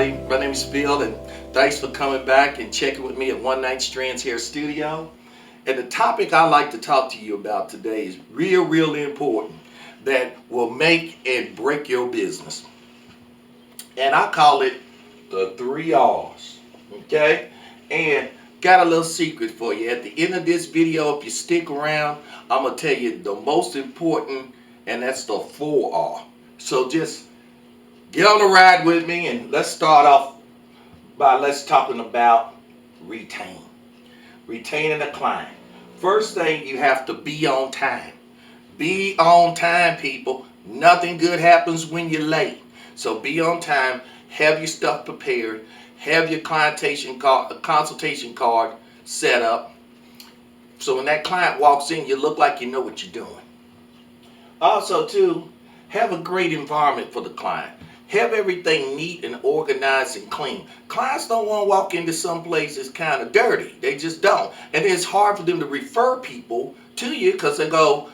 everybody. My name is Phil, and thanks for coming back and checking with me at One Night Strands Hair Studio. And the topic I'd like to talk to you about today is really important that will make and break your business. And I call it the 3 R's. Okay? And got a little secret for you. At the end of this video, if you stick around, I'm going to tell you the most important, and that's the 4R. So just get on the ride with me, and let's start off by talking about retaining a client. First thing, you have to be on time. Be on time, people. Nothing good happens when you're late. So be on time. Have your stuff prepared. Have your consultation card set up. So when that client walks in, you look like you know what you're doing. Also, too, have a great environment for the client. Have everything neat and organized and clean. Clients don't want to walk into some place that's kind of dirty. They just don't. And it's hard for them to refer people to you because they go,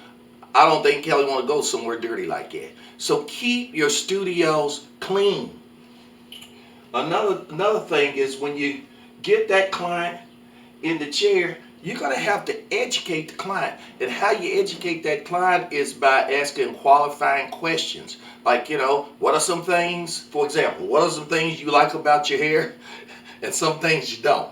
I don't think Kelly want to go somewhere dirty like that. So keep your studios clean. Another thing is when you get that client in the chair, you're going to have to educate the client. And how you educate that client is by asking qualifying questions. Like, what are some things, for example, what are some things you like about your hair and some things you don't?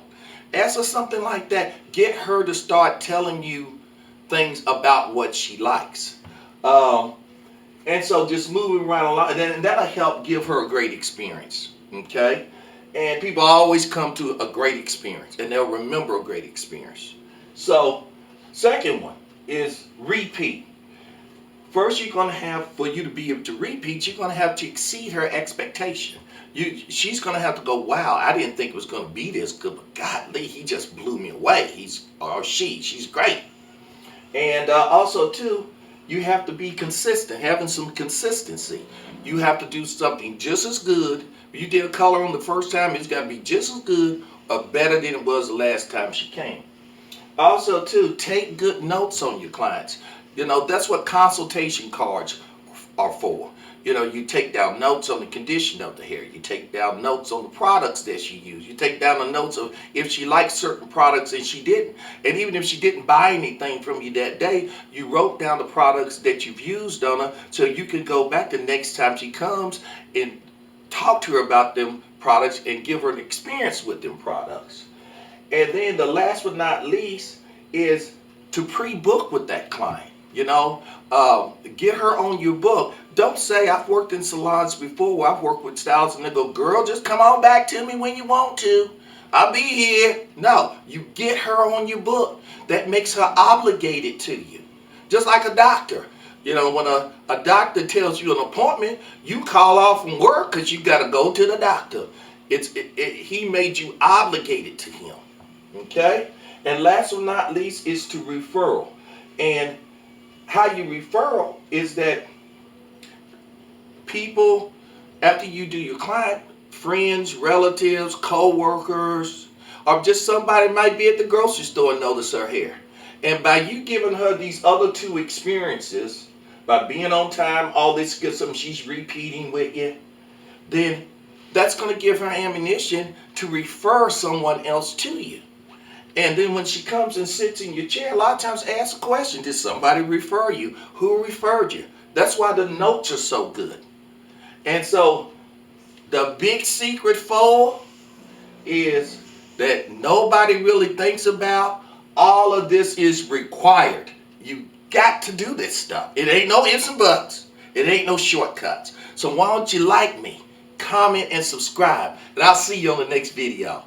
Ask her something like that. Get her to start telling you things about what she likes. And so just moving right along, and that'll help give her a great experience. Okay? And people always come to a great experience, and they'll remember a great experience. So, second one is repeat. First, you're going to have, for you to be able to repeat, you're going to have to exceed her expectation. She's going to have to go, wow, I didn't think it was going to be this good, but golly, he just blew me away. She's great. And also, too, you have to be consistent, having some consistency. You have to do something just as good. If you did a color on the first time, it's got to be just as good or better than it was the last time she came. Also, too, take good notes on your clients. That's what consultation cards are for. You take down notes on the condition of the hair. You take down notes on the products that she used. You take down the notes of if she liked certain products and she didn't. And even if she didn't buy anything from you that day, you wrote down the products that you've used on her so you can go back the next time she comes and talk to her about them products and give her an experience with them products. And then the last but not least is to pre-book with that client. Get her on your book. Don't say, I've worked in salons before where I've worked with stylists and they go, girl, just come on back to me when you want to. I'll be here. No, you get her on your book. That makes her obligated to you. Just like a doctor. When a doctor tells you an appointment, you call off from work because you got to go to the doctor. He made you obligated to him. Okay? And last but not least is to referral. And how you referral is that people, after you do your client, friends, relatives, co-workers, or just somebody might be at the grocery store and notice her hair. And by you giving her these other 2 experiences, by being on time, all this good stuff, she's repeating with you, then that's going to give her ammunition to refer someone else to you. And then when she comes and sits in your chair, a lot of times ask a question. Did somebody refer you? Who referred you? That's why the notes are so good. And so the big secret 4 is that nobody really thinks about. All of this is required. You got to do this stuff. It ain't no ifs and buts. It ain't no shortcuts. So why don't you like me, comment, and subscribe. And I'll see you on the next video.